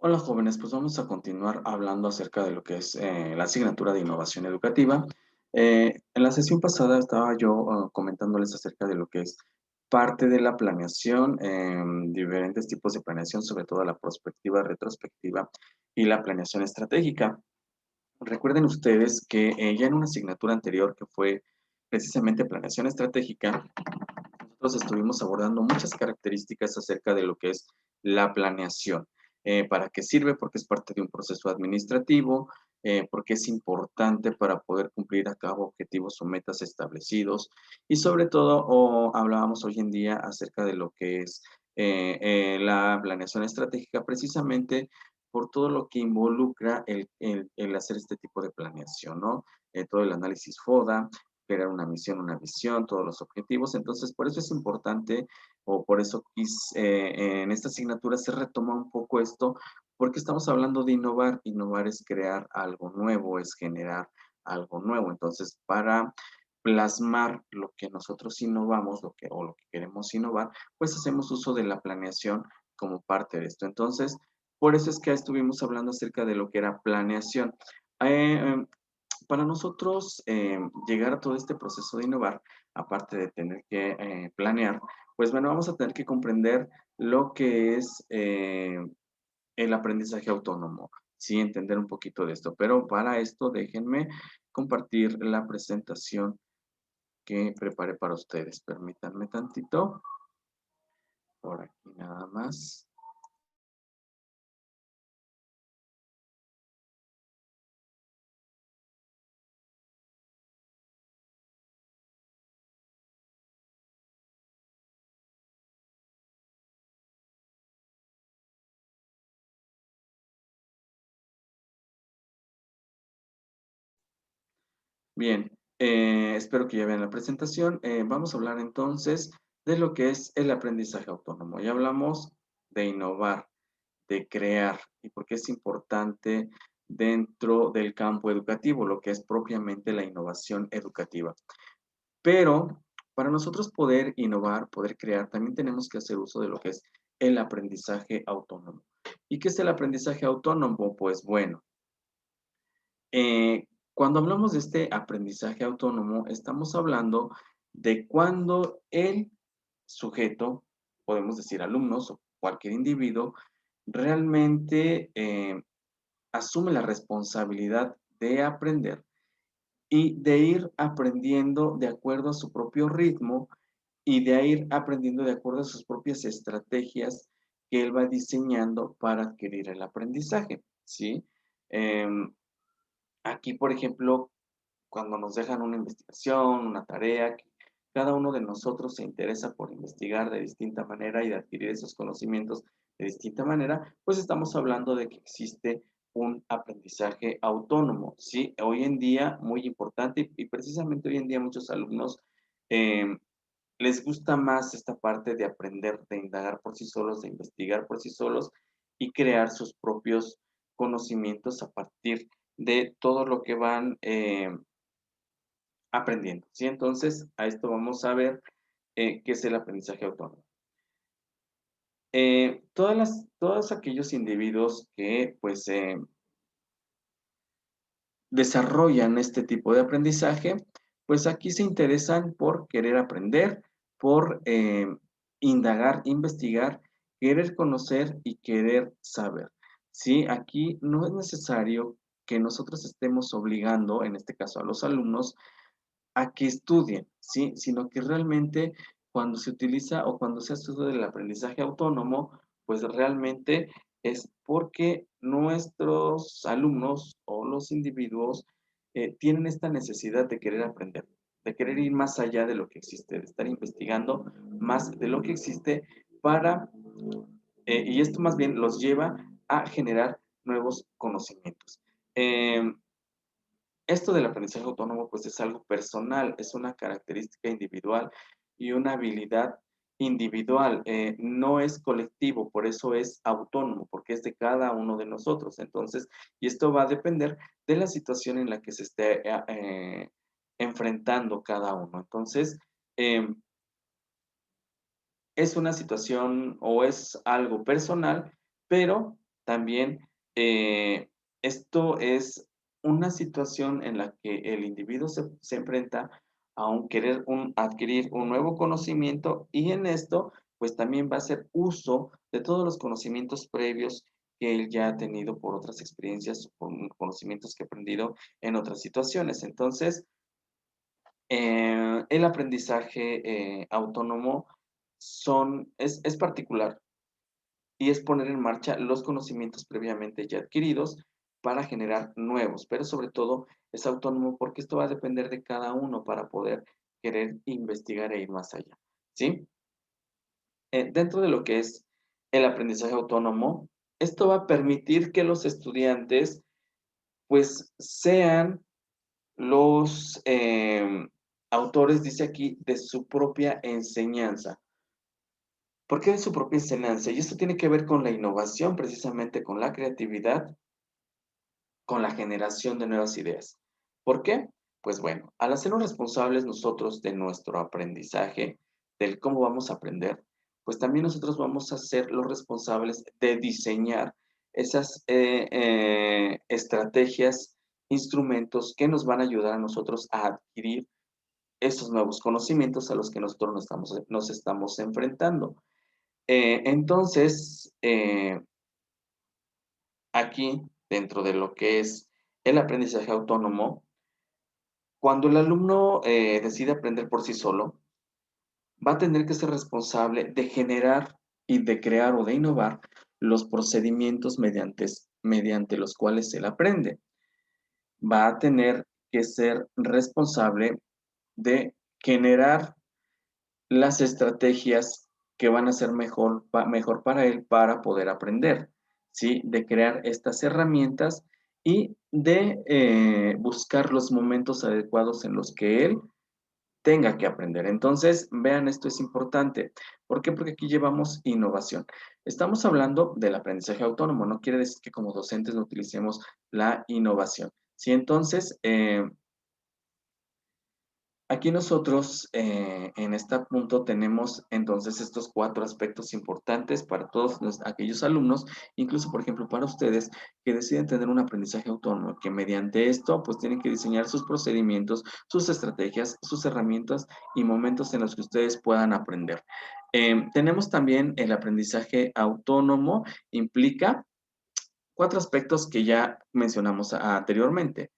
Hola jóvenes, pues vamos a continuar hablando acerca de lo que es la asignatura de innovación educativa. En la sesión pasada estaba yo comentándoles acerca de lo que es parte de la planeación, diferentes tipos de planeación, sobre todo la prospectiva, retrospectiva y la planeación estratégica. Recuerden ustedes que ya en una asignatura anterior que fue precisamente planeación estratégica, nosotros estuvimos abordando muchas características acerca de lo que es la planeación. ¿Para qué sirve? Porque es parte de un proceso administrativo, porque es importante para poder cumplir a cabo objetivos o metas establecidos. Y sobre todo, hablábamos hoy en día acerca de lo que es la planeación estratégica, precisamente por todo lo que involucra el hacer este tipo de planeación, ¿no? Todo el análisis FODA, crear una misión, una visión, todos los objetivos. Entonces, por eso es importante, o por eso en esta asignatura se retoma un poco esto, porque estamos hablando de innovar. Innovar es crear algo nuevo, es generar algo nuevo. Entonces, para plasmar lo que nosotros innovamos, o lo que queremos innovar, pues hacemos uso de la planeación como parte de esto. Entonces, por eso es que estuvimos hablando acerca de lo que era planeación. Eh, para nosotros llegar a todo este proceso de innovar, aparte de tener que planear, pues bueno, vamos a tener que comprender lo que es el aprendizaje autónomo, sí, entender un poquito de esto. Pero para esto déjenme compartir la presentación que preparé para ustedes. Permítanme tantito, por aquí nada más. Bien, espero que ya vean la presentación. Vamos a hablar entonces de lo que es el aprendizaje autónomo. Ya hablamos de innovar, de crear y por qué es importante dentro del campo educativo, lo que es propiamente la innovación educativa. Pero para nosotros poder innovar, poder crear, también tenemos que hacer uso de lo que es el aprendizaje autónomo. ¿Y qué es el aprendizaje autónomo? Pues bueno, cuando hablamos de este aprendizaje autónomo, estamos hablando de cuando el sujeto, podemos decir alumnos o cualquier individuo, realmente asume la responsabilidad de aprender y de ir aprendiendo de acuerdo a su propio ritmo y de ir aprendiendo de acuerdo a sus propias estrategias que él va diseñando para adquirir el aprendizaje, ¿sí? Em, Aquí, por ejemplo, cuando nos dejan una investigación, una tarea, que cada uno de nosotros se interesa por investigar de distinta manera y de adquirir esos conocimientos de distinta manera, pues estamos hablando de que existe un aprendizaje autónomo, ¿sí? Hoy en día, muy importante, y precisamente hoy en día muchos alumnos eh, les gusta más esta parte de aprender, de indagar por sí solos, de investigar por sí solos y crear sus propios conocimientos a partir de todo lo que van aprendiendo, ¿sí? Entonces, a esto vamos a ver qué es el aprendizaje autónomo. Todos aquellos individuos que pues desarrollan este tipo de aprendizaje, pues aquí se interesan por querer aprender, por indagar, investigar, querer conocer y querer saber. ¿Sí? Aquí no es necesario que nosotros estemos obligando, en este caso a los alumnos, a que estudien, ¿sí? Sino que realmente cuando se utiliza o cuando se hace uso del aprendizaje autónomo, pues realmente es porque nuestros alumnos o los individuos tienen esta necesidad de querer aprender, de querer ir más allá de lo que existe, de estar investigando más de lo que existe para, y esto más bien los lleva a generar nuevos conocimientos. Em, Esto del aprendizaje autónomo, pues es algo personal, es una característica individual y una habilidad individual, no es colectivo, por eso es autónomo, porque es de cada uno de nosotros. Entonces, y esto va a depender de la situación en la que se esté enfrentando cada uno. Entonces, em, es una situación o es algo personal, pero También esto es una situación en la que el individuo se enfrenta a un querer adquirir un nuevo conocimiento y en esto pues también va a hacer uso de todos los conocimientos previos que él ya ha tenido por otras experiencias, por conocimientos que ha aprendido en otras situaciones. Entonces, el aprendizaje autónomo es particular y es poner en marcha los conocimientos previamente ya adquiridos para generar nuevos, pero sobre todo es autónomo porque esto va a depender de cada uno para poder querer investigar e ir más allá, ¿sí? Dentro de lo que es el aprendizaje autónomo, esto va a permitir que los estudiantes pues sean los autores, dice aquí, de su propia enseñanza. ¿Por qué de su propia enseñanza? Y esto tiene que ver con la innovación, precisamente con la creatividad, con la generación de nuevas ideas. ¿Por qué? Pues bueno, al hacernos responsables nosotros de nuestro aprendizaje, del cómo vamos a aprender, pues también nosotros vamos a ser los responsables de diseñar esas estrategias, instrumentos que nos van a ayudar a nosotros a adquirir esos nuevos conocimientos a los que nosotros nos estamos enfrentando. Entonces, aquí, dentro de lo que es el aprendizaje autónomo, cuando el alumno decide aprender por sí solo, va a tener que ser responsable de generar y de crear o de innovar los procedimientos mediante los cuales él aprende. Va a tener que ser responsable de generar las estrategias que van a ser mejor para él para poder aprender, ¿sí? De crear estas herramientas y de buscar los momentos adecuados en los que él tenga que aprender. Entonces, vean, esto es importante. ¿Por qué? Porque aquí llevamos innovación. Estamos hablando del aprendizaje autónomo, no quiere decir que como docentes no utilicemos la innovación. ¿Sí? Entonces, aquí nosotros en este punto tenemos entonces estos 4 aspectos importantes para todos aquellos alumnos, incluso por ejemplo para ustedes que deciden tener un aprendizaje autónomo, que mediante esto pues tienen que diseñar sus procedimientos, sus estrategias, sus herramientas y momentos en los que ustedes puedan aprender. Tenemos también el aprendizaje autónomo, implica 4 aspectos que ya mencionamos anteriormente,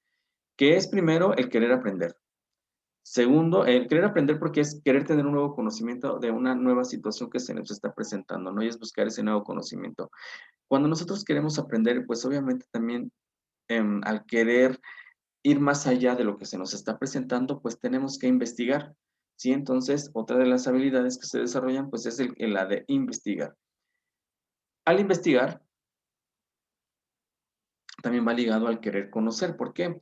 que es primero el querer aprender. Segundo, el querer aprender porque es querer tener un nuevo conocimiento de una nueva situación que se nos está presentando, ¿no? Y es buscar ese nuevo conocimiento. Cuando nosotros queremos aprender, pues obviamente también al querer ir más allá de lo que se nos está presentando, pues tenemos que investigar, ¿sí? Entonces, otra de las habilidades que se desarrollan, pues es la de investigar. Al investigar, también va ligado al querer conocer. ¿Por qué?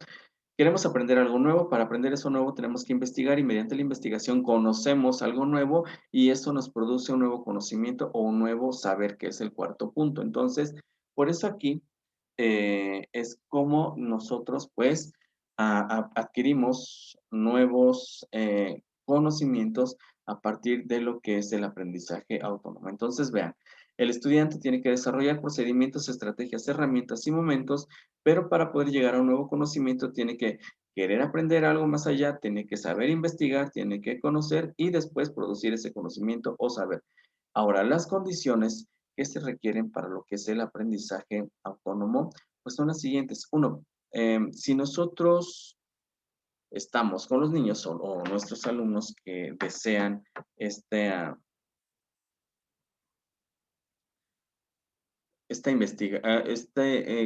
Queremos aprender algo nuevo, para aprender eso nuevo tenemos que investigar y mediante la investigación conocemos algo nuevo y eso nos produce un nuevo conocimiento o un nuevo saber, que es el cuarto punto. Entonces, por eso aquí es como nosotros pues adquirimos nuevos conocimientos a partir de lo que es el aprendizaje autónomo. Entonces, vean, el estudiante tiene que desarrollar procedimientos, estrategias, herramientas y momentos, pero para poder llegar a un nuevo conocimiento tiene que querer aprender algo más allá, tiene que saber investigar, tiene que conocer y después producir ese conocimiento o saber. Ahora, las condiciones que se requieren para lo que es el aprendizaje autónomo, pues son las siguientes. Uno, si nosotros estamos con los niños o nuestros alumnos que desean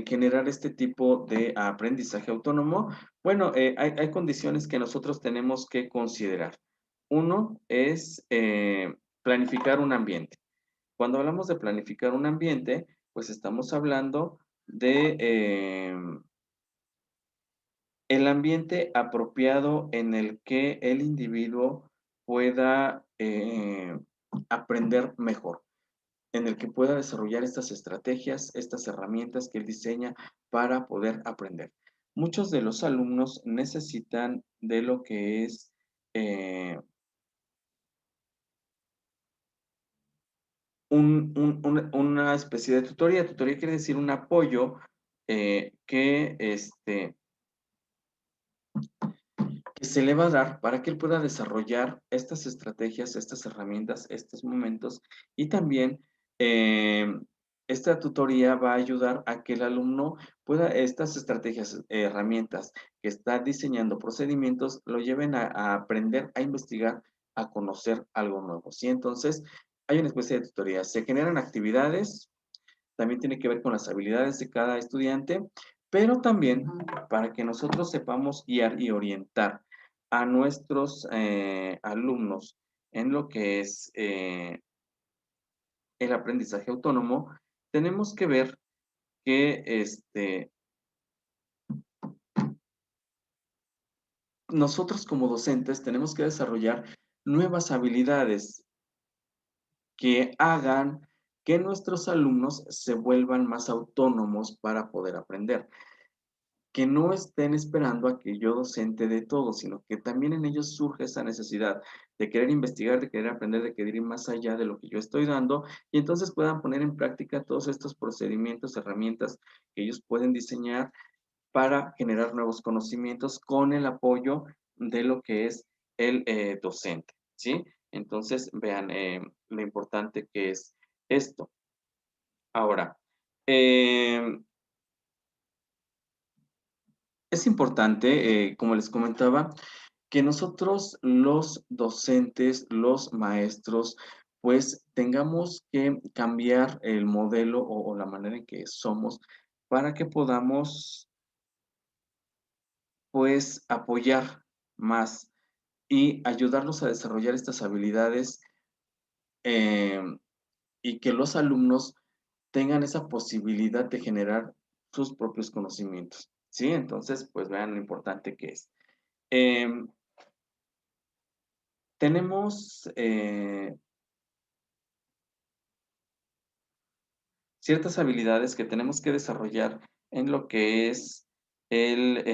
generar este tipo de aprendizaje autónomo, bueno, hay condiciones que nosotros tenemos que considerar. Uno es planificar un ambiente. Cuando hablamos de planificar un ambiente, pues estamos hablando de el ambiente apropiado en el que el individuo pueda aprender mejor, en el que pueda desarrollar estas estrategias, estas herramientas que él diseña para poder aprender. Muchos de los alumnos necesitan de lo que es eh, una especie de tutoría. Tutoría quiere decir un apoyo que se le va a dar para que él pueda desarrollar estas estrategias, estas herramientas, estos momentos y también eh, esta tutoría va a ayudar a que el alumno pueda estas estrategias, herramientas que está diseñando, procedimientos, lo lleven a aprender, a investigar, a conocer algo nuevo, ¿sí? Entonces, hay una especie de tutoría. Se generan actividades, también tiene que ver con las habilidades de cada estudiante, pero también para que nosotros sepamos guiar y orientar a nuestros alumnos en lo que es el aprendizaje autónomo, tenemos que ver que nosotros como docentes tenemos que desarrollar nuevas habilidades que hagan que nuestros alumnos se vuelvan más autónomos para poder aprender. Que no estén esperando a que yo docente de todo, sino que también en ellos surge esa necesidad de querer investigar, de querer aprender, de querer ir más allá de lo que yo estoy dando, y entonces puedan poner en práctica todos estos procedimientos, herramientas que ellos pueden diseñar para generar nuevos conocimientos con el apoyo de lo que es el docente, ¿sí? Entonces, vean lo importante que es esto. Ahora, es importante, como les comentaba, que nosotros los docentes, los maestros, pues tengamos que cambiar el modelo o la manera en que somos para que podamos pues apoyar más y ayudarlos a desarrollar estas habilidades eh, y que los alumnos tengan esa posibilidad de generar sus propios conocimientos. ¿Sí? Entonces, pues vean lo importante que es. Em, tenemos ciertas habilidades que tenemos que desarrollar en lo que es el,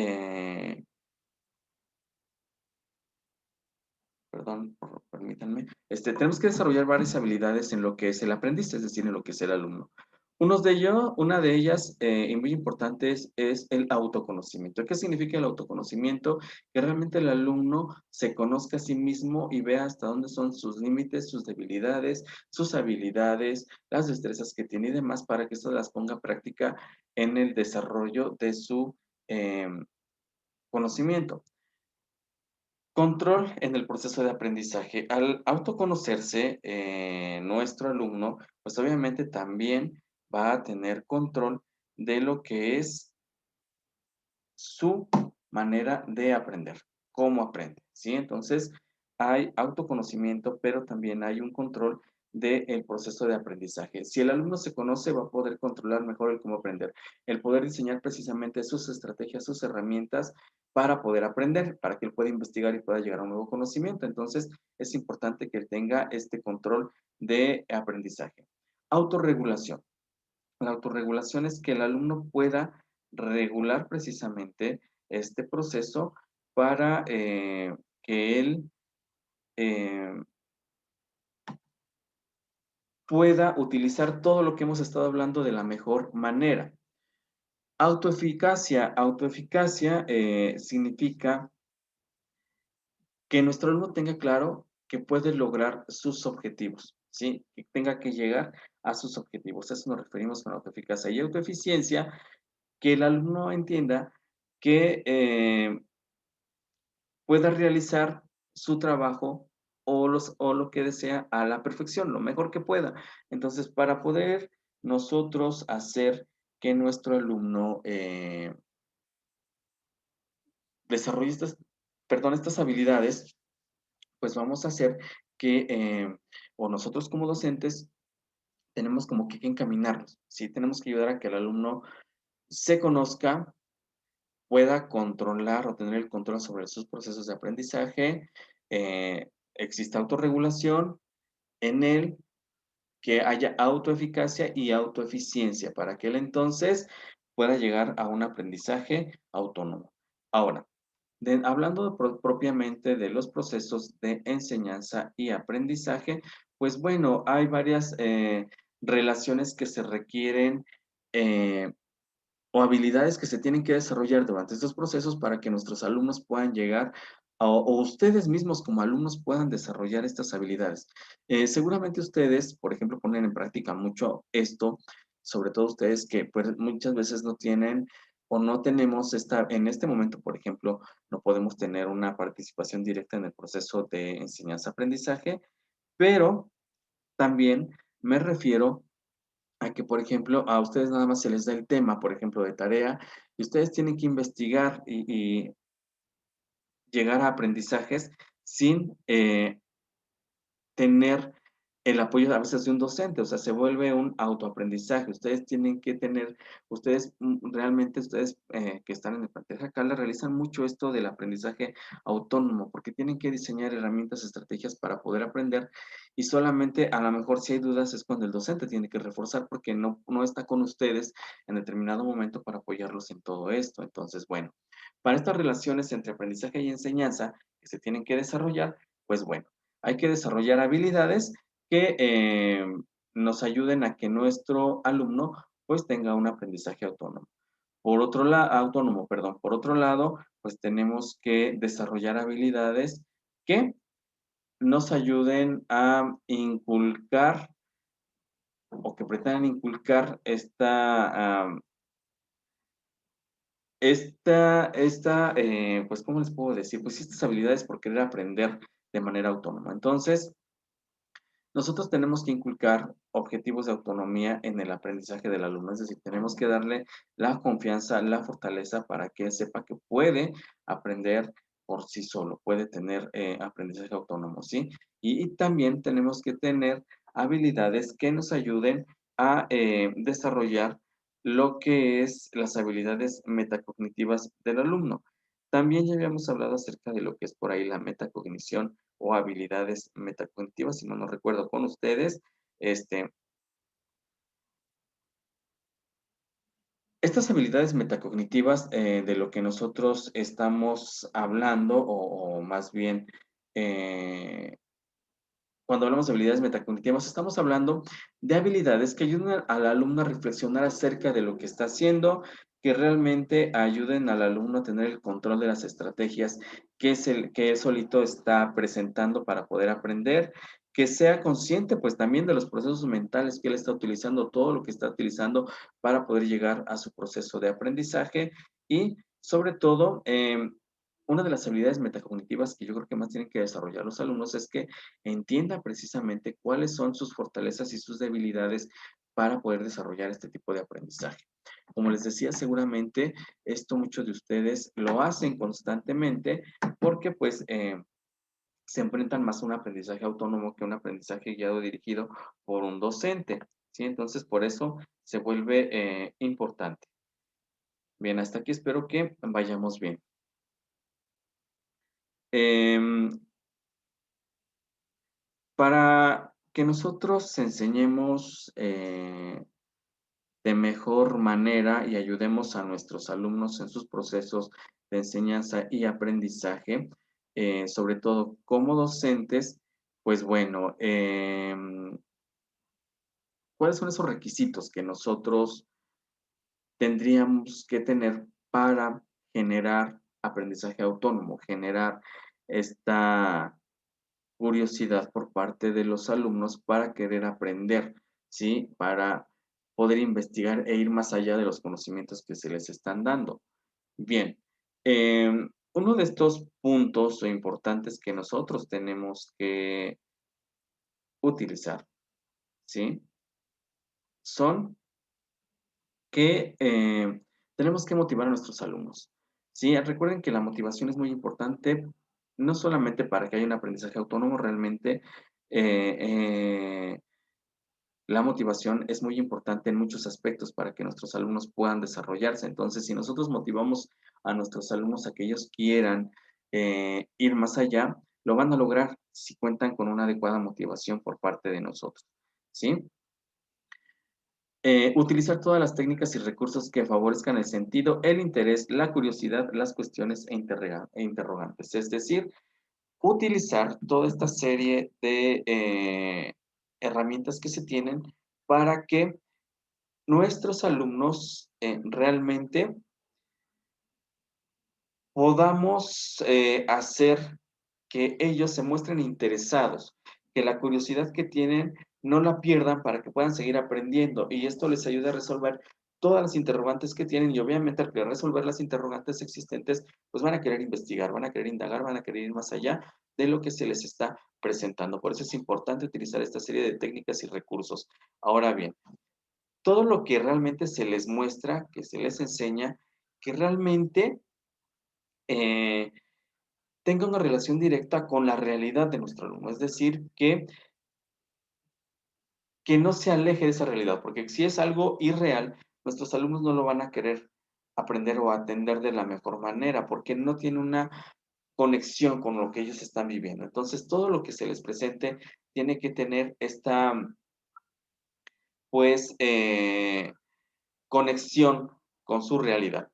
perdón, permítanme, tenemos que desarrollar varias habilidades en lo que es el aprendiz, es decir, en lo que es el alumno. Una de ellas, y muy importante, es el autoconocimiento. ¿Qué significa el autoconocimiento? Que realmente el alumno se conozca a sí mismo y vea hasta dónde son sus límites, sus debilidades, sus habilidades, las destrezas que tiene y demás, para que esto las ponga a práctica en el desarrollo de su conocimiento. Control en el proceso de aprendizaje. Al autoconocerse, nuestro alumno, pues obviamente también va a tener control de lo que es su manera de aprender, cómo aprende, ¿sí? Entonces, hay autoconocimiento, pero también hay un control del proceso de aprendizaje. Si el alumno se conoce, va a poder controlar mejor el cómo aprender, el poder diseñar precisamente sus estrategias, sus herramientas para poder aprender, para que él pueda investigar y pueda llegar a un nuevo conocimiento. Entonces, es importante que él tenga este control de aprendizaje. Autorregulación. La autorregulación es que el alumno pueda regular precisamente este proceso para que él eh, pueda utilizar todo lo que hemos estado hablando de la mejor manera. Autoeficacia. Autoeficacia significa que nuestro alumno tenga claro que puede lograr sus objetivos, ¿sí? Que tenga que llegar a sus objetivos. A eso nos referimos con autoeficacia. Y autoeficiencia, que el alumno entienda que pueda realizar su trabajo o lo que desea a la perfección, lo mejor que pueda. Entonces, para poder nosotros hacer que nuestro alumno desarrolle estas habilidades, pues vamos a hacer que, o nosotros como docentes, tenemos como que encaminarlos, ¿sí? Tenemos que ayudar a que el alumno se conozca, pueda controlar o tener el control sobre sus procesos de aprendizaje, exista autorregulación en él, que haya autoeficacia y autoeficiencia para que él entonces pueda llegar a un aprendizaje autónomo. Ahora, hablando propiamente de los procesos de enseñanza y aprendizaje, pues bueno, hay varias relaciones que se requieren eh, o habilidades que se tienen que desarrollar durante estos procesos para que nuestros alumnos puedan llegar o ustedes mismos como alumnos puedan desarrollar estas habilidades. Seguramente ustedes, por ejemplo, ponen en práctica mucho esto, sobre todo ustedes que pues, muchas veces no tienen o no tenemos en este momento, por ejemplo, no podemos tener una participación directa en el proceso de enseñanza-aprendizaje, pero también me refiero a que, por ejemplo, a ustedes nada más se les da el tema, por ejemplo, de tarea, y ustedes tienen que investigar y llegar a aprendizajes sin tener el apoyo a veces de un docente, o sea, se vuelve un autoaprendizaje. Ustedes tienen que tener, ustedes realmente, ustedes que están en el plantel acá, le realizan mucho esto del aprendizaje autónomo, porque tienen que diseñar herramientas, estrategias para poder aprender y solamente a lo mejor si hay dudas es cuando el docente tiene que reforzar porque no está con ustedes en determinado momento para apoyarlos en todo esto. Entonces, bueno, para estas relaciones entre aprendizaje y enseñanza que se tienen que desarrollar, pues bueno, hay que desarrollar habilidades que nos ayuden a que nuestro alumno pues tenga un aprendizaje autónomo. Por otro lado, pues tenemos que desarrollar habilidades que nos ayuden a inculcar o que pretendan inculcar pues, ¿cómo les puedo decir? Pues estas habilidades por querer aprender de manera autónoma. Entonces, nosotros tenemos que inculcar objetivos de autonomía en el aprendizaje del alumno, es decir, tenemos que darle la confianza, la fortaleza para que él sepa que puede aprender por sí solo, puede tener aprendizaje autónomo, ¿sí? Y también tenemos que tener habilidades que nos ayuden a desarrollar lo que es las habilidades metacognitivas del alumno. También ya habíamos hablado acerca de lo que es por ahí la metacognición o habilidades metacognitivas, si mal no recuerdo con ustedes. Este, estas habilidades metacognitivas de lo que nosotros estamos hablando, o más bien eh, cuando hablamos de habilidades metacognitivas, estamos hablando de habilidades que ayuden al alumno a reflexionar acerca de lo que está haciendo, que realmente ayuden al alumno a tener el control de las estrategias que él solito está presentando para poder aprender, que sea consciente pues también de los procesos mentales que él está utilizando, todo lo que está utilizando para poder llegar a su proceso de aprendizaje y sobre todo, una de las habilidades metacognitivas que yo creo que más tienen que desarrollar los alumnos es que entienda precisamente cuáles son sus fortalezas y sus debilidades para poder desarrollar este tipo de aprendizaje. Como les decía, seguramente esto muchos de ustedes lo hacen constantemente porque pues se enfrentan más a un aprendizaje autónomo que un aprendizaje guiado dirigido por un docente, ¿sí? Entonces, por eso se vuelve importante. Bien, hasta aquí espero que vayamos bien. Em, para que nosotros enseñemos de mejor manera y ayudemos a nuestros alumnos en sus procesos de enseñanza y aprendizaje, sobre todo como docentes, pues bueno, ¿cuáles son esos requisitos que nosotros tendríamos que tener para generar aprendizaje autónomo, generar esta curiosidad por parte de los alumnos para querer aprender, ¿sí? Para poder investigar e ir más allá de los conocimientos que se les están dando. Bien, uno de estos puntos o importantes que nosotros tenemos que utilizar, ¿sí? Son que tenemos que motivar a nuestros alumnos, ¿sí? Recuerden que la motivación es muy importante, no solamente para que haya un aprendizaje autónomo, realmente eh, eh, la motivación es muy importante en muchos aspectos para que nuestros alumnos puedan desarrollarse. Entonces, si nosotros motivamos a nuestros alumnos a que ellos quieran ir más allá, lo van a lograr si cuentan con una adecuada motivación por parte de nosotros, ¿sí? Utilizar todas las técnicas y recursos que favorezcan el sentido, el interés, la curiosidad, las cuestiones e interrogantes. Es decir, utilizar toda esta serie de herramientas que se tienen para que nuestros alumnos realmente podamos hacer que ellos se muestren interesados, que la curiosidad que tienen no la pierdan para que puedan seguir aprendiendo y esto les ayuda a resolver todas las interrogantes que tienen y obviamente al querer resolver las interrogantes existentes, pues van a querer investigar, van a querer indagar, van a querer ir más allá de lo que se les está presentando. Por eso es importante utilizar esta serie de técnicas y recursos. Ahora bien, todo lo que realmente se les muestra, que se les enseña, que realmente eh, tenga una relación directa con la realidad de nuestro alumno, es decir, que no se aleje de esa realidad, porque si es algo irreal, nuestros alumnos no lo van a querer aprender o atender de la mejor manera, porque no tiene una conexión con lo que ellos están viviendo. Entonces, todo lo que se les presente tiene que tener esta, pues, conexión con su realidad.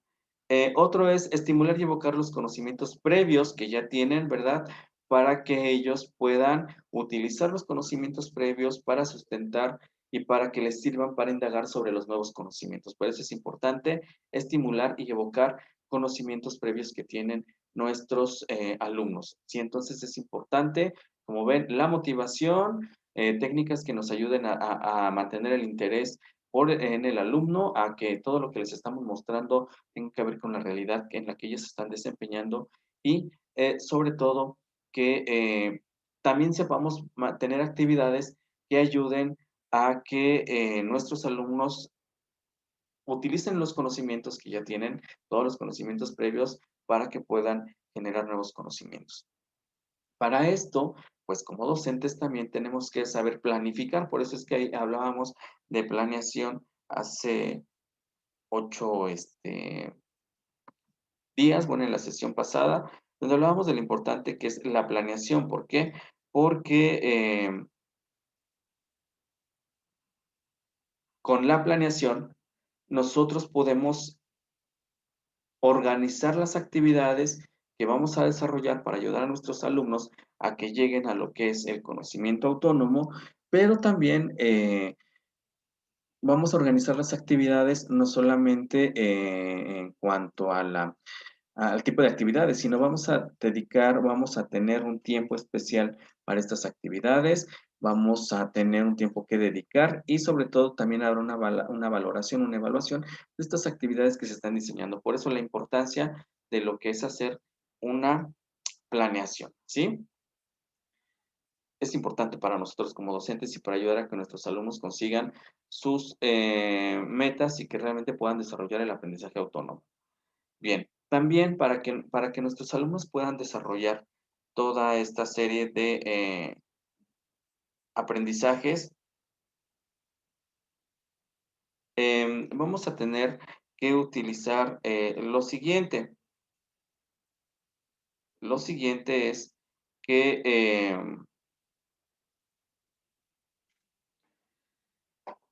Otro es estimular y evocar los conocimientos previos que ya tienen, ¿verdad? Para que ellos puedan utilizar los conocimientos previos para sustentar y para que les sirvan para indagar sobre los nuevos conocimientos. Por eso es importante estimular y evocar conocimientos previos que tienen nuestros alumnos. Sí, entonces es importante, como ven, la motivación, técnicas que nos ayuden a mantener el interés en el alumno, a que todo lo que les estamos mostrando tenga que ver con la realidad en la que ellos se están desempeñando y sobre todo que también sepamos tener actividades que ayuden a que nuestros alumnos utilicen los conocimientos que ya tienen, todos los conocimientos previos, para que puedan generar nuevos conocimientos. Para esto, pues como docentes también tenemos que saber planificar, por eso es que ahí hablábamos de planeación hace 8 días, bueno, en la sesión pasada, donde hablábamos de lo importante que es la planeación. ¿Por qué? Porque con la planeación nosotros podemos organizar las actividades que vamos a desarrollar para ayudar a nuestros alumnos a que lleguen a lo que es el conocimiento autónomo, pero también vamos a organizar las actividades no solamente en cuanto a al tipo de actividades, sino vamos a dedicar, vamos a tener un tiempo especial para estas actividades, vamos a tener un tiempo que dedicar y sobre todo también habrá una valoración, una evaluación de estas actividades que se están diseñando. Por eso la importancia de lo que es hacer una planeación, ¿sí? Es importante para nosotros como docentes y para ayudar a que nuestros alumnos consigan sus metas y que realmente puedan desarrollar el aprendizaje autónomo. Bien, también para que nuestros alumnos puedan desarrollar toda esta serie de aprendizajes, vamos a tener que utilizar lo siguiente. Lo siguiente es que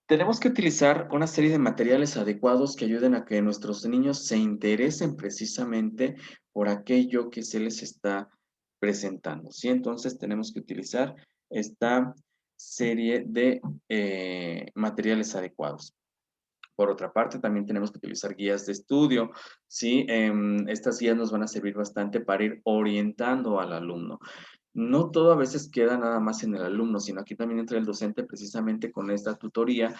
tenemos que utilizar una serie de materiales adecuados que ayuden a que nuestros niños se interesen precisamente por aquello que se les está presentando, ¿sí? Entonces tenemos que utilizar esta serie de materiales adecuados. Por otra parte, también tenemos que utilizar guías de estudio, ¿sí? Estas guías nos van a servir bastante para ir orientando al alumno. No todo a veces queda nada más en el alumno, sino aquí también entra el docente precisamente con esta tutoría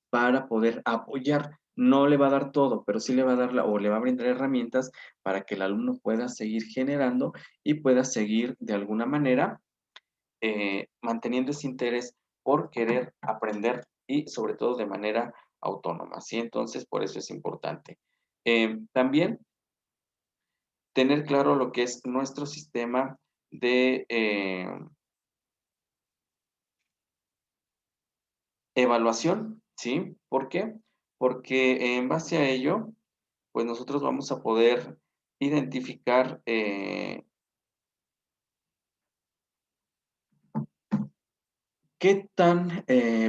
para poder apoyar. No le va a dar todo, pero sí le va a dar o le va a brindar herramientas para que el alumno pueda seguir generando y pueda seguir de alguna manera manteniendo ese interés por querer aprender y sobre todo de manera autónoma, ¿sí? Entonces, por eso es importante. También tener claro lo que es nuestro sistema de evaluación, ¿sí? ¿Por qué? Porque en base a ello, pues nosotros vamos a poder identificar qué tan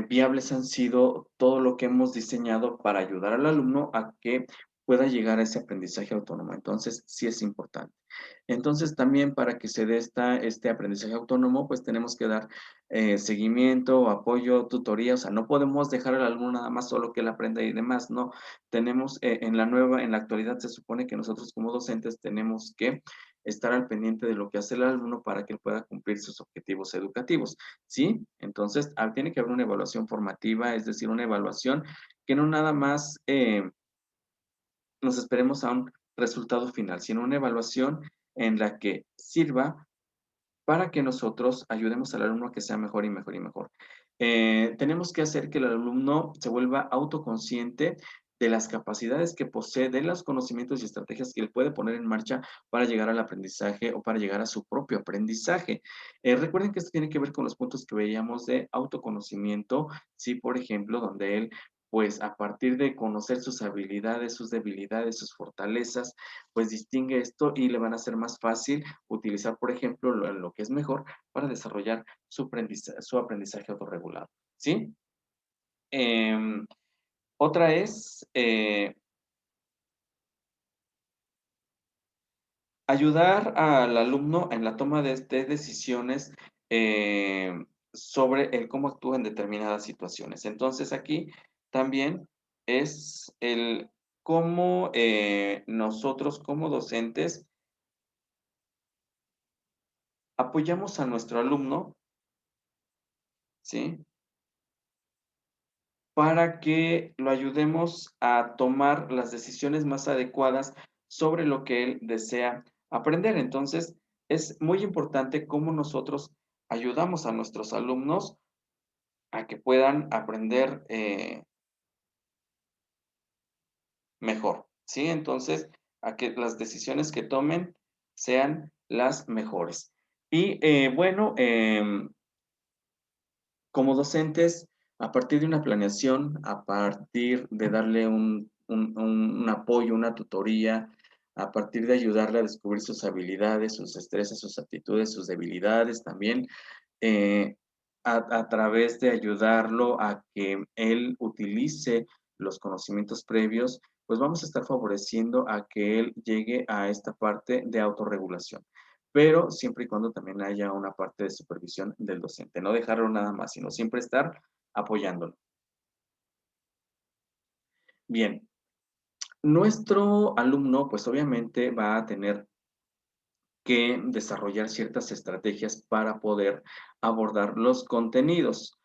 viables han sido todo lo que hemos diseñado para ayudar al alumno a que pueda llegar a ese aprendizaje autónomo. Entonces, sí es importante. Entonces, también para que se dé este aprendizaje autónomo, pues tenemos que dar seguimiento, apoyo, tutoría, o sea, no podemos dejar al alumno nada más solo que él aprenda y demás, no. Tenemos en la actualidad se supone que nosotros como docentes tenemos que estar al pendiente de lo que hace el alumno para que él pueda cumplir sus objetivos educativos, ¿sí? Entonces, tiene que haber una evaluación formativa, es decir, una evaluación que no nada más nos esperemos a un resultado final, sino una evaluación en la que sirva para que nosotros ayudemos al alumno a que sea mejor y mejor y mejor. Tenemos que hacer que el alumno se vuelva autoconsciente de las capacidades que posee, de los conocimientos y estrategias que él puede poner en marcha para llegar al aprendizaje o para llegar a su propio aprendizaje. Recuerden que esto tiene que ver con los puntos que veíamos de autoconocimiento, sí, por ejemplo, donde él, pues a partir de conocer sus habilidades, sus debilidades, sus fortalezas, pues distingue esto y le van a ser más fácil utilizar, por ejemplo, lo que es mejor para desarrollar su aprendizaje autorregulado, ¿sí? Em, otra es ayudar al alumno en la toma de decisiones sobre el cómo actúa en determinadas situaciones. Entonces, aquí también es el cómo nosotros como docentes apoyamos a nuestro alumno, ¿sí? Para que lo ayudemos a tomar las decisiones más adecuadas sobre lo que él desea aprender. Entonces, es muy importante cómo nosotros ayudamos a nuestros alumnos a que puedan aprender mejor, ¿sí? Entonces, a que las decisiones que tomen sean las mejores. Y bueno, como docentes, a partir de una planeación, a partir de darle un apoyo, una tutoría, a partir de ayudarle a descubrir sus habilidades, sus destrezas, sus aptitudes, sus debilidades también, eh, a través de ayudarlo a que él utilice los conocimientos previos, pues vamos a estar favoreciendo a que él llegue a esta parte de autorregulación, pero siempre y cuando también haya una parte de supervisión del docente, no dejarlo nada más, sino siempre estar apoyándolo. Bien, nuestro alumno, pues obviamente va a tener que desarrollar ciertas estrategias para poder abordar los contenidos.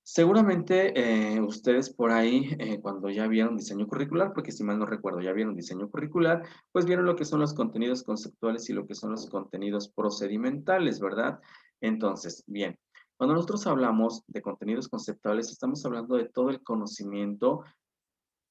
Seguramente ustedes por ahí, cuando ya vieron diseño curricular, porque si mal no recuerdo, ya vieron diseño curricular, pues vieron lo que son los contenidos conceptuales y lo que son los contenidos procedimentales, ¿verdad? Entonces, bien, cuando nosotros hablamos de contenidos conceptuales, estamos hablando de todo el conocimiento,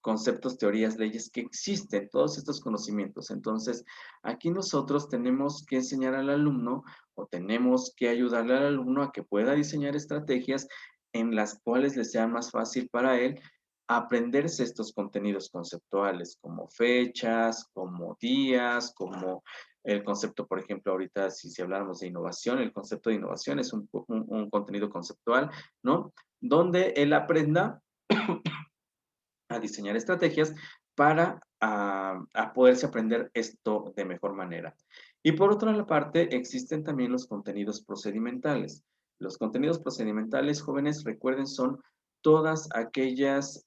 conceptos, teorías, leyes que existen, todos estos conocimientos. Entonces, aquí nosotros tenemos que enseñar al alumno o tenemos que ayudarle al alumno a que pueda diseñar estrategias en las cuales le sea más fácil para él aprenderse estos contenidos conceptuales, como fechas, como días, como el concepto, por ejemplo, ahorita si habláramos de innovación, el concepto de innovación es un contenido conceptual, ¿no? Donde él aprenda a diseñar estrategias para a poderse aprender esto de mejor manera. Y por otra parte, existen también los contenidos procedimentales. Los contenidos procedimentales, jóvenes, recuerden, son todas aquellas,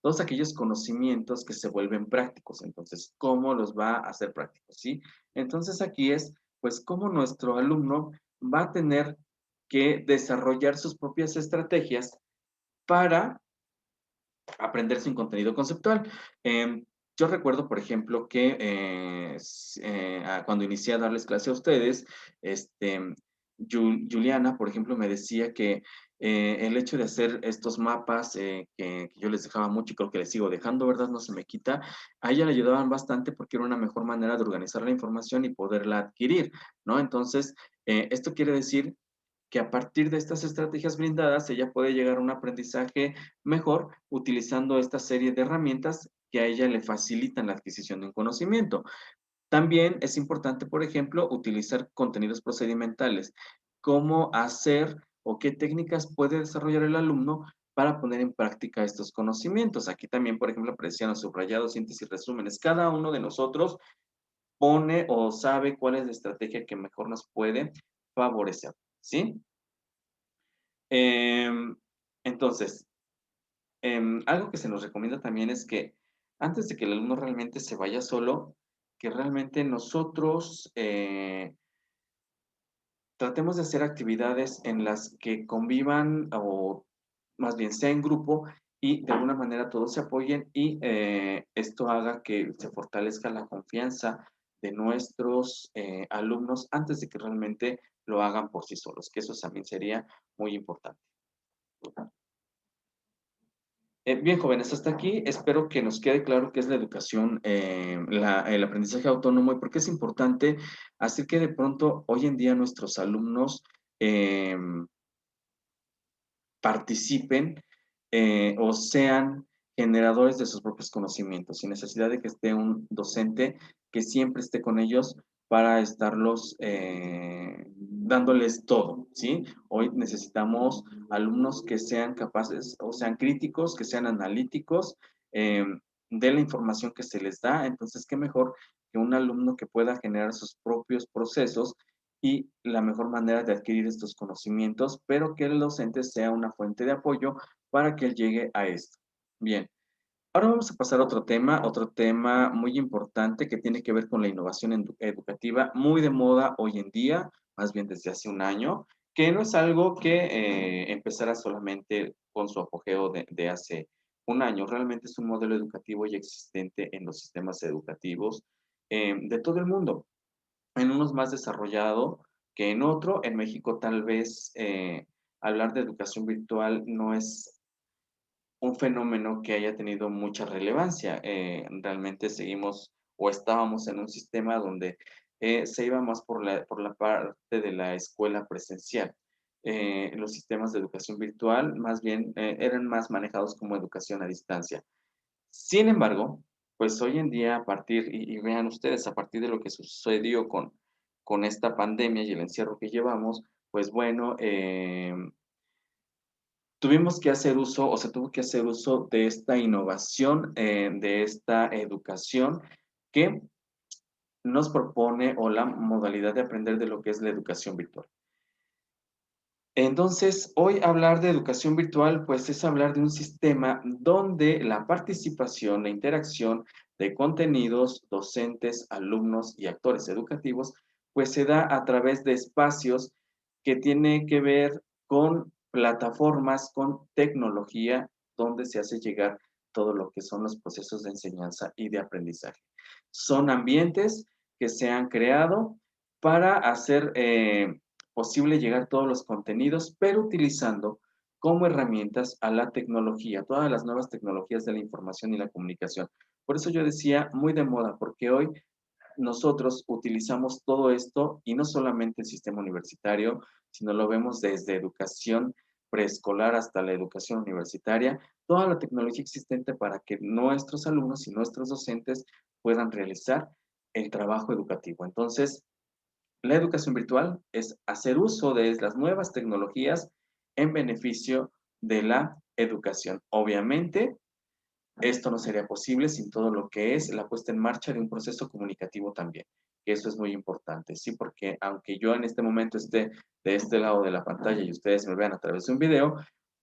todos aquellos conocimientos que se vuelven prácticos. Entonces, ¿cómo los va a hacer prácticos? ¿Sí? Entonces, aquí es, pues, cómo nuestro alumno va a tener que desarrollar sus propias estrategias para aprenderse un contenido conceptual. Yo recuerdo, por ejemplo, que cuando inicié a darles clase a ustedes, este, Juliana, por ejemplo, me decía que el hecho de hacer estos mapas que yo les dejaba mucho y creo que les sigo dejando, ¿verdad? No se me quita. A ella le ayudaban bastante porque era una mejor manera de organizar la información y poderla adquirir, ¿no? Entonces, esto quiere decir que a partir de estas estrategias brindadas, ella puede llegar a un aprendizaje mejor utilizando esta serie de herramientas que a ella le facilitan la adquisición de un conocimiento. También es importante, por ejemplo, utilizar contenidos procedimentales. ¿Cómo hacer o qué técnicas puede desarrollar el alumno para poner en práctica estos conocimientos? Aquí también, por ejemplo, aparecían los subrayados, síntesis, resúmenes. Cada uno de nosotros pone o sabe cuál es la estrategia que mejor nos puede favorecer, ¿sí? Em, entonces, algo que se nos recomienda también es que antes de que el alumno realmente se vaya solo, que realmente nosotros tratemos de hacer actividades en las que convivan o más bien sea en grupo y de alguna manera todos se apoyen y esto haga que se fortalezca la confianza de nuestros alumnos antes de que realmente lo hagan por sí solos, que eso también sería muy importante. Bien, jóvenes, hasta aquí espero que nos quede claro qué es la educación, el aprendizaje autónomo y por qué es importante, así que de pronto hoy en día nuestros alumnos participen o sean generadores de sus propios conocimientos, sin necesidad de que esté un docente que siempre esté con ellos para estarlos dándoles todo, ¿sí? Hoy necesitamos alumnos que sean capaces o sean críticos, que sean analíticos de la información que se les da. Entonces, qué mejor que un alumno que pueda generar sus propios procesos y la mejor manera de adquirir estos conocimientos, pero que el docente sea una fuente de apoyo para que él llegue a esto. Bien, ahora vamos a pasar a otro tema muy importante que tiene que ver con la innovación educativa, muy de moda hoy en día, más bien desde hace un año, que no es algo que empezara solamente con su apogeo de hace un año, realmente es un modelo educativo ya existente en los sistemas educativos de todo el mundo en unos más desarrollado que en otro. En México tal vez hablar de educación virtual no es un fenómeno que haya tenido mucha relevancia. Realmente seguimos o estábamos en un sistema donde se iba más por la parte de la escuela presencial. Los sistemas de educación virtual más bien eran más manejados como educación a distancia. Sin embargo, pues hoy en día, a partir, y vean ustedes, a partir de lo que sucedió con esta pandemia y el encierro que llevamos, pues bueno, tuvimos que hacer uso, o se tuvo que hacer uso de esta innovación, de esta educación que nos propone o la modalidad de aprender de lo que es la educación virtual. Entonces, hoy hablar de educación virtual, pues es hablar de un sistema donde la participación, la interacción de contenidos, docentes, alumnos y actores educativos, pues se da a través de espacios que tienen que ver con plataformas, con tecnología, donde se hace llegar todo lo que son los procesos de enseñanza y de aprendizaje. Son ambientes que se han creado para hacer posible llegar todos los contenidos, pero utilizando como herramientas a la tecnología, todas las nuevas tecnologías de la información y la comunicación. Por eso yo decía muy de moda, porque hoy nosotros utilizamos todo esto y no solamente el sistema universitario, sino lo vemos desde educación preescolar hasta la educación universitaria, toda la tecnología existente para que nuestros alumnos y nuestros docentes puedan realizar el trabajo educativo. Entonces, la educación virtual es hacer uso de las nuevas tecnologías en beneficio de la educación. Obviamente, esto no sería posible sin todo lo que es la puesta en marcha de un proceso comunicativo también, que eso es muy importante, ¿sí? Porque aunque yo en este momento esté de este lado de la pantalla y ustedes me vean a través de un video,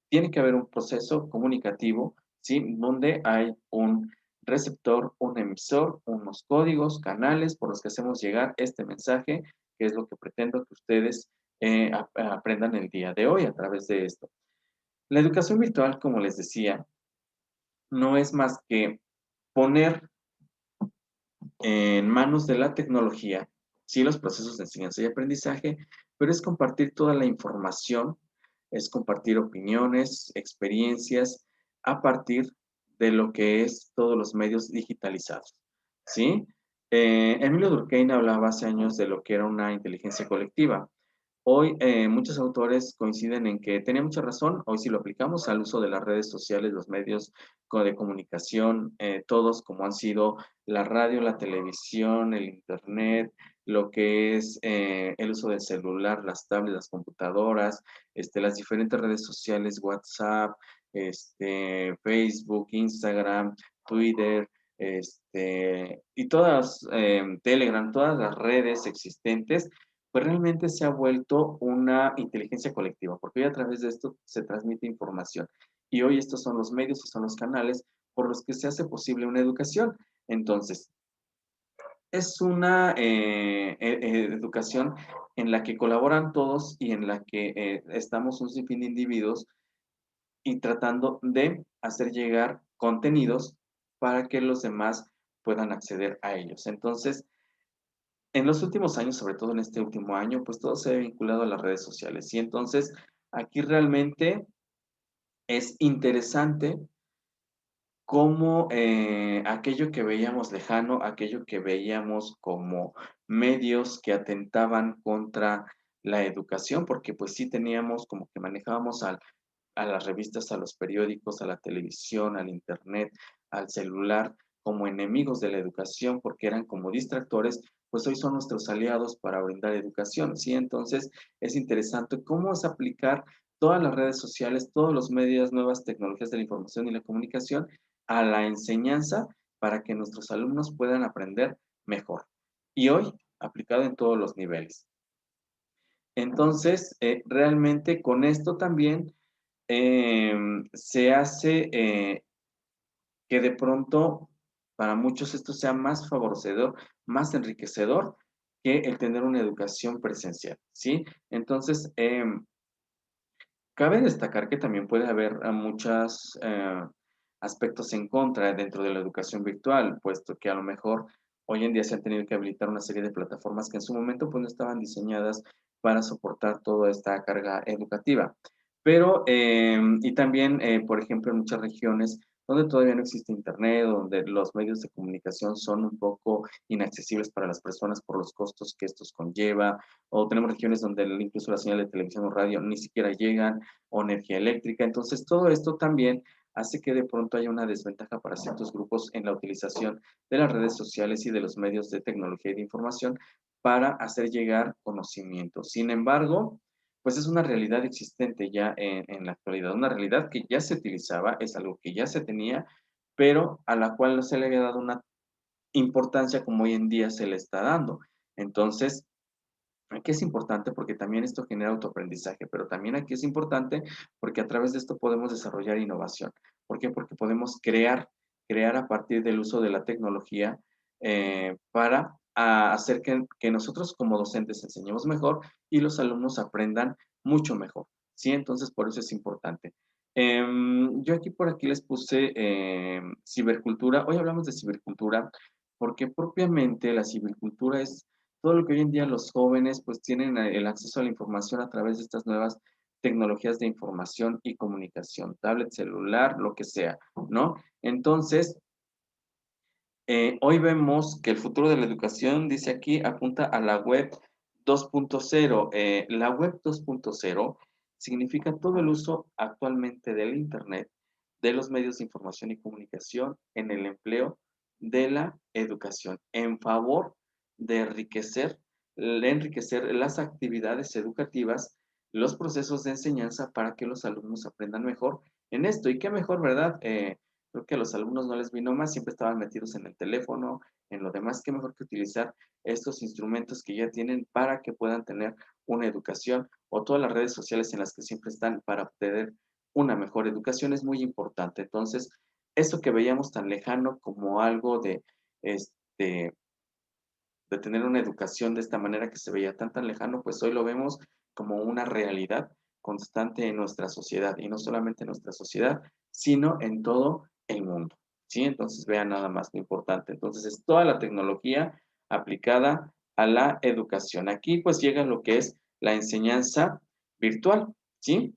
tiene que haber un proceso comunicativo, ¿sí? Donde hay un receptor, un emisor, unos códigos, canales por los que hacemos llegar este mensaje, que es lo que pretendo que ustedes aprendan el día de hoy a través de esto. La educación virtual, como les decía, no es más que poner en manos de la tecnología, sí, los procesos de enseñanza y aprendizaje, pero es compartir toda la información, es compartir opiniones, experiencias, a partir de lo que es todos los medios digitalizados, ¿sí? Emilio Durkheim hablaba hace años de lo que era una inteligencia colectiva. Hoy muchos autores coinciden en que tenía mucha razón, hoy si lo aplicamos al uso de las redes sociales, los medios de comunicación, todos como han sido la radio, la televisión, el internet, lo que es el uso del celular, las tablets, las computadoras, las diferentes redes sociales, WhatsApp, Facebook, Instagram, Twitter. y todas, Telegram, todas las redes existentes, pues realmente se ha vuelto una inteligencia colectiva, porque hoy a través de esto se transmite información. Y hoy estos son los medios y son los canales por los que se hace posible una educación. Entonces, es una educación en la que colaboran todos y en la que estamos un sinfín de individuos y tratando de hacer llegar contenidos para que los demás puedan acceder a ellos. Entonces, en los últimos años, sobre todo en este último año, pues todo se ha vinculado a las redes sociales. Y entonces, aquí realmente es interesante cómo aquello que veíamos lejano, aquello que veíamos como medios que atentaban contra la educación, porque pues sí teníamos como que manejábamos a las revistas, a los periódicos, a la televisión, al internet, al celular, como enemigos de la educación, porque eran como distractores, pues hoy son nuestros aliados para brindar educación, ¿sí? Entonces es interesante cómo es aplicar todas las redes sociales, todos los medios, nuevas tecnologías de la información y la comunicación a la enseñanza para que nuestros alumnos puedan aprender mejor. Y hoy aplicado en todos los niveles. Entonces, realmente con esto también se hace que de pronto para muchos esto sea más favorecedor, más enriquecedor que el tener una educación presencial, ¿sí? Entonces, cabe destacar que también puede haber muchos aspectos en contra dentro de la educación virtual, puesto que a lo mejor hoy en día se han tenido que habilitar una serie de plataformas que en su momento pues no estaban diseñadas para soportar toda esta carga educativa. Pero, y también, por ejemplo, en muchas regiones donde todavía no existe internet, donde los medios de comunicación son un poco inaccesibles para las personas por los costos que estos conlleva, o tenemos regiones donde incluso la señal de televisión o radio ni siquiera llegan, o energía eléctrica. Entonces, todo esto también hace que de pronto haya una desventaja para ciertos grupos en la utilización de las redes sociales y de los medios de tecnología y de información para hacer llegar conocimiento. Sin embargo, pues es una realidad existente ya en la actualidad, una realidad que ya se utilizaba, es algo que ya se tenía, pero a la cual no se le había dado una importancia como hoy en día se le está dando. Entonces, aquí es importante porque también esto genera autoaprendizaje, pero también aquí es importante porque a través de esto podemos desarrollar innovación. ¿Por qué? Porque podemos crear a partir del uso de la tecnología para hacer que nosotros como docentes enseñemos mejor y los alumnos aprendan mucho mejor. ¿Sí? Entonces, por eso es importante. Yo aquí por aquí les puse cibercultura. Hoy hablamos de cibercultura porque propiamente la cibercultura es todo lo que hoy en día los jóvenes pues tienen el acceso a la información a través de estas nuevas tecnologías de información y comunicación, tablet, celular, lo que sea, ¿no? Entonces, hoy vemos que el futuro de la educación, dice aquí, apunta a la web 2.0. La web 2.0 significa todo el uso actualmente del Internet, de los medios de información y comunicación en el empleo de la educación, en favor de enriquecer las actividades educativas, los procesos de enseñanza para que los alumnos aprendan mejor en esto. Y qué mejor, ¿verdad? Creo que a los alumnos no les vino más, siempre estaban metidos en el teléfono, en lo demás, qué mejor que utilizar estos instrumentos que ya tienen para que puedan tener una educación o todas las redes sociales en las que siempre están para obtener una mejor educación es muy importante. Entonces, eso que veíamos tan lejano como algo este, de tener una educación de esta manera que se veía tan lejano, pues hoy lo vemos como una realidad constante en nuestra sociedad, y no solamente en nuestra sociedad, sino en todo el mundo, ¿sí? Entonces vean nada más lo importante. Entonces es toda la tecnología aplicada a la educación. Aquí pues llega lo que es la enseñanza virtual, ¿sí?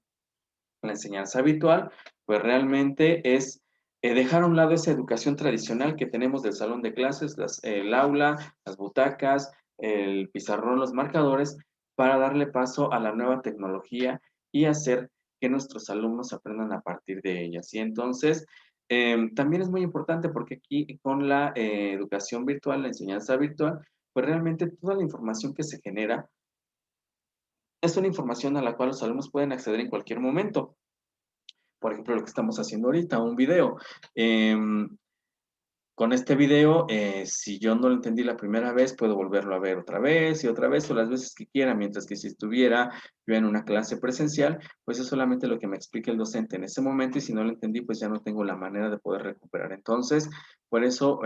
La enseñanza virtual, pues realmente es dejar a un lado esa educación tradicional que tenemos del salón de clases, el aula, las butacas, el pizarrón, los marcadores, para darle paso a la nueva tecnología y hacer que nuestros alumnos aprendan a partir de ellas. Y entonces, también es muy importante porque aquí con la educación virtual, la enseñanza virtual, pues realmente toda la información que se genera es una información a la cual los alumnos pueden acceder en cualquier momento. Por ejemplo, lo que estamos haciendo ahorita, un video. Con este video, si yo no lo entendí la primera vez, puedo volverlo a ver otra vez o las veces que quiera, mientras que si estuviera yo en una clase presencial, pues es solamente lo que me explique el docente en ese momento y si no lo entendí, pues ya no tengo la manera de poder recuperar. Entonces, por eso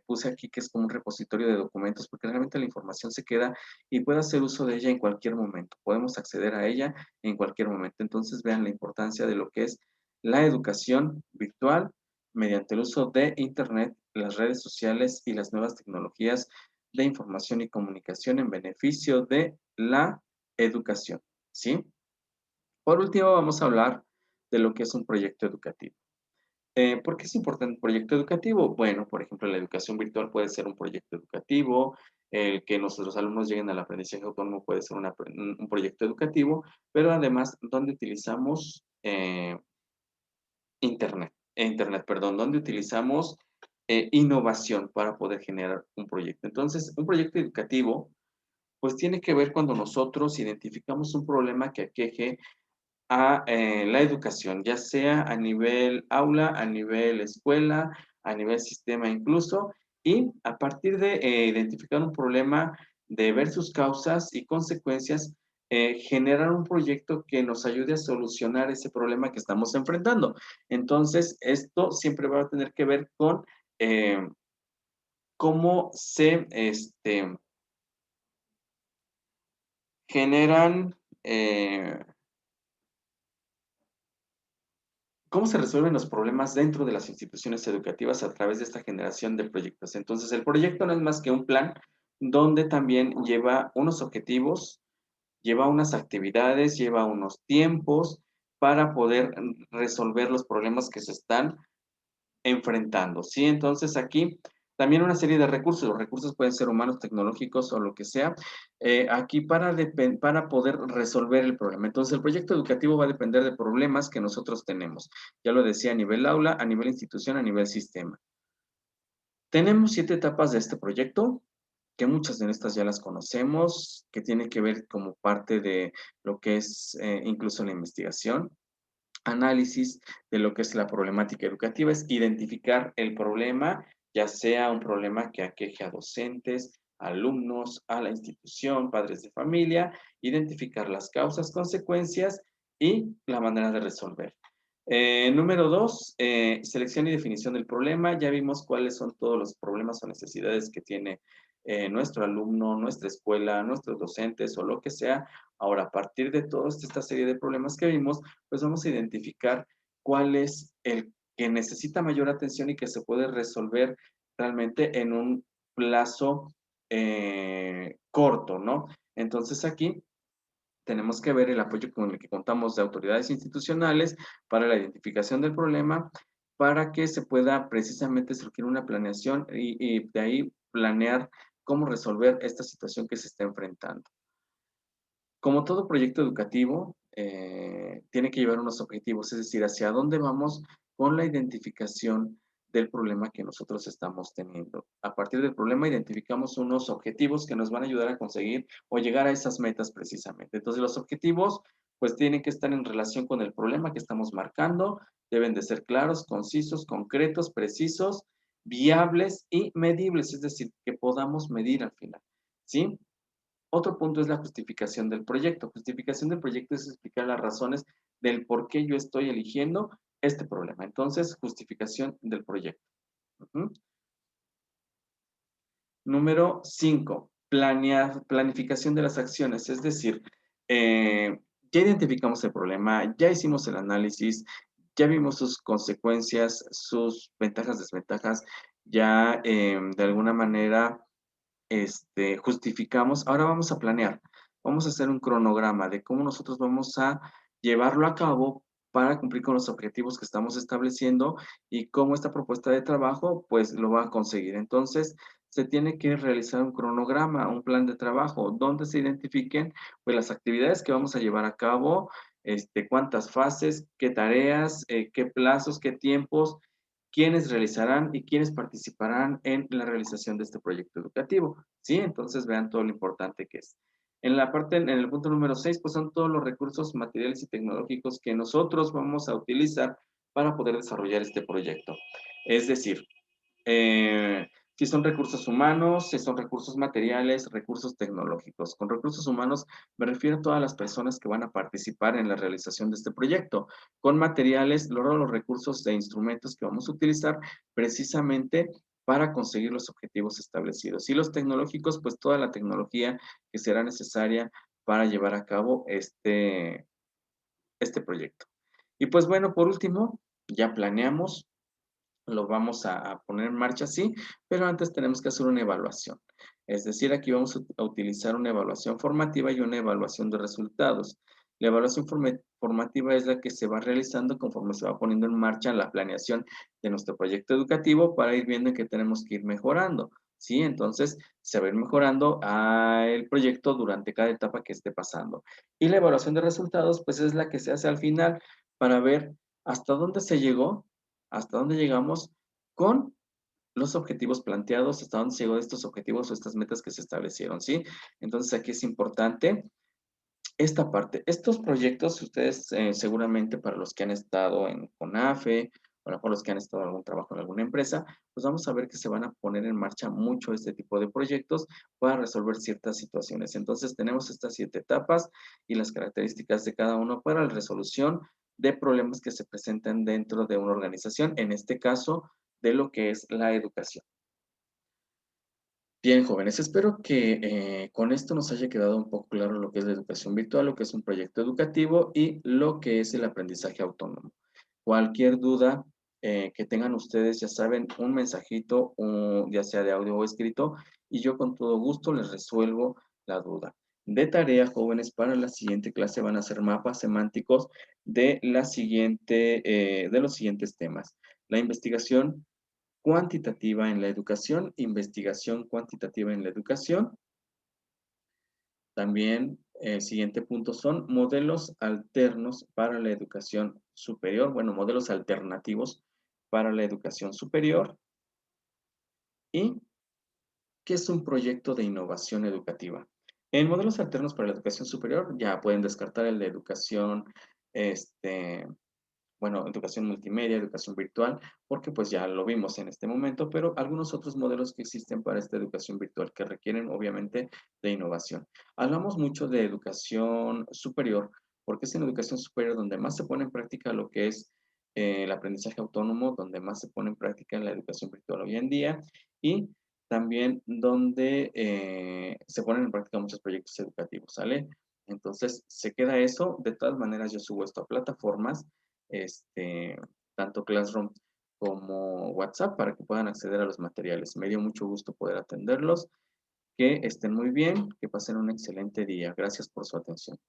puse aquí que es como un repositorio de documentos, porque realmente la información se queda y puedo hacer uso de ella en cualquier momento. Podemos acceder a ella en cualquier momento. Entonces, vean la importancia de lo que es la educación virtual mediante el uso de Internet, las redes sociales y las nuevas tecnologías de información y comunicación en beneficio de la educación, ¿sí? Por último, vamos a hablar de lo que es un proyecto educativo. ¿Por qué es importante un proyecto educativo? Bueno, por ejemplo, la educación virtual puede ser un proyecto educativo, el que nuestros alumnos lleguen al aprendizaje autónomo puede ser un proyecto educativo, pero además, ¿dónde utilizamos Internet, perdón, donde utilizamos innovación para poder generar un proyecto. Entonces, un proyecto educativo, pues tiene que ver cuando nosotros identificamos un problema que aqueje a la educación, ya sea a nivel aula, a nivel escuela, a nivel sistema incluso, y a partir de identificar un problema, de ver sus causas y consecuencias, generar un proyecto que nos ayude a solucionar ese problema que estamos enfrentando. Entonces, esto siempre va a tener que ver con eh, cómo se generan ¿cómo se resuelven los problemas dentro de las instituciones educativas a través de esta generación de proyectos? Entonces, el proyecto no es más que un plan donde también lleva unos objetivos, lleva unas actividades, lleva unos tiempos para poder resolver los problemas que se están enfrentando, ¿sí? Entonces aquí también una serie de recursos, los recursos pueden ser humanos, tecnológicos o lo que sea, aquí para poder resolver el problema. Entonces el proyecto educativo va a depender de problemas que nosotros tenemos. Ya lo decía a nivel aula, a nivel institución, a nivel sistema. Tenemos 7 etapas de este proyecto, que muchas de estas ya las conocemos, que tiene que ver como parte de lo que es incluso la investigación, análisis de lo que es la problemática educativa, es identificar el problema, ya sea un problema que aqueje a docentes, alumnos, a la institución, padres de familia, identificar las causas, consecuencias y la manera de resolver. Número 2, selección y definición del problema. Ya vimos cuáles son todos los problemas o necesidades que tiene nuestro alumno, nuestra escuela, nuestros docentes o lo que sea. Ahora, a partir de toda esta serie de problemas que vimos, pues vamos a identificar cuál es el que necesita mayor atención y que se puede resolver realmente en un plazo corto, ¿no? Entonces aquí tenemos que ver el apoyo con el que contamos de autoridades institucionales para la identificación del problema, para que se pueda precisamente surgir una planeación y de ahí planear cómo resolver esta situación que se está enfrentando. Como todo proyecto educativo, tiene que llevar unos objetivos, es decir, hacia dónde vamos con la identificación del problema que nosotros estamos teniendo. A partir del problema identificamos unos objetivos que nos van a ayudar a conseguir o llegar a esas metas precisamente. Entonces, los objetivos pues tienen que estar en relación con el problema que estamos marcando, deben de ser claros, concisos, concretos, precisos, viables y medibles, es decir, que podamos medir al final, ¿sí? Otro punto es la justificación del proyecto. Justificación del proyecto es explicar las razones del por qué yo estoy eligiendo este problema. Entonces, justificación del proyecto. Ujú. Número 5, planificación de las acciones. Es decir, ya identificamos el problema, ya hicimos el análisis, ya vimos sus consecuencias, sus ventajas, desventajas, ya de alguna manera justificamos, ahora vamos a planear, vamos a hacer un cronograma de cómo nosotros vamos a llevarlo a cabo para cumplir con los objetivos que estamos estableciendo y cómo esta propuesta de trabajo pues lo va a conseguir. Entonces, se tiene que realizar un cronograma, un plan de trabajo, donde se identifiquen pues las actividades que vamos a llevar a cabo, cuántas fases, qué tareas, qué plazos, qué tiempos, quiénes realizarán y quiénes participarán en la realización de este proyecto educativo, ¿sí? Entonces vean todo lo importante que es. En el punto número 6, pues son todos los recursos materiales y tecnológicos que nosotros vamos a utilizar para poder desarrollar este proyecto. Es decir, si son recursos humanos, si son recursos materiales, recursos tecnológicos. Con recursos humanos me refiero a todas las personas que van a participar en la realización de este proyecto. Con materiales, los recursos e instrumentos que vamos a utilizar precisamente para conseguir los objetivos establecidos. Y los tecnológicos, pues toda la tecnología que será necesaria para llevar a cabo este proyecto. Y pues bueno, por último, ya planeamos, lo vamos a poner en marcha, sí, pero antes tenemos que hacer una evaluación. Es decir, aquí vamos a utilizar una evaluación formativa y una evaluación de resultados. La evaluación formativa es la que se va realizando conforme se va poniendo en marcha la planeación de nuestro proyecto educativo para ir viendo en qué tenemos que ir mejorando, ¿sí? Entonces, se va a ir mejorando el proyecto durante cada etapa que esté pasando. Y la evaluación de resultados, pues es la que se hace al final para ver hasta dónde se llegó, hasta dónde llegamos con los objetivos planteados, hasta dónde se llegó de estos objetivos o estas metas que se establecieron, ¿sí? Entonces aquí es importante esta parte. Estos proyectos, ustedes seguramente para los que han estado en CONAFE, o a lo mejor los que han estado en algún trabajo en alguna empresa, pues vamos a ver que se van a poner en marcha mucho este tipo de proyectos para resolver ciertas situaciones. Entonces tenemos estas 7 etapas y las características de cada uno para la resolución de problemas que se presentan dentro de una organización, en este caso de lo que es la educación. Bien, jóvenes, espero que con esto nos haya quedado un poco claro lo que es la educación virtual, lo que es un proyecto educativo y lo que es el aprendizaje autónomo. Cualquier duda que tengan ustedes, ya saben, un mensajito, ya sea de audio o escrito, y yo con todo gusto les resuelvo la duda. De tarea, jóvenes, para la siguiente clase van a ser mapas semánticos de los siguientes temas. La investigación cuantitativa en la educación, investigación cuantitativa en la educación. También el siguiente punto son modelos alternos para la educación superior, bueno, modelos alternativos para la educación superior. ¿Y qué es un proyecto de innovación educativa? En modelos alternos para la educación superior ya pueden descartar el de educación, este, bueno, educación multimedia, educación virtual, porque pues ya lo vimos en este momento, pero algunos otros modelos que existen para esta educación virtual que requieren obviamente de innovación. Hablamos mucho de educación superior, porque es en educación superior donde más se pone en práctica lo que es el aprendizaje autónomo, donde más se pone en práctica la educación virtual hoy en día y también donde se ponen en práctica muchos proyectos educativos, ¿sale? Entonces, se queda eso. De todas maneras, yo subo esto a plataformas este, tanto Classroom como WhatsApp para que puedan acceder a los materiales. Me dio mucho gusto poder atenderlos. Que estén muy bien, que pasen un excelente día. Gracias por su atención.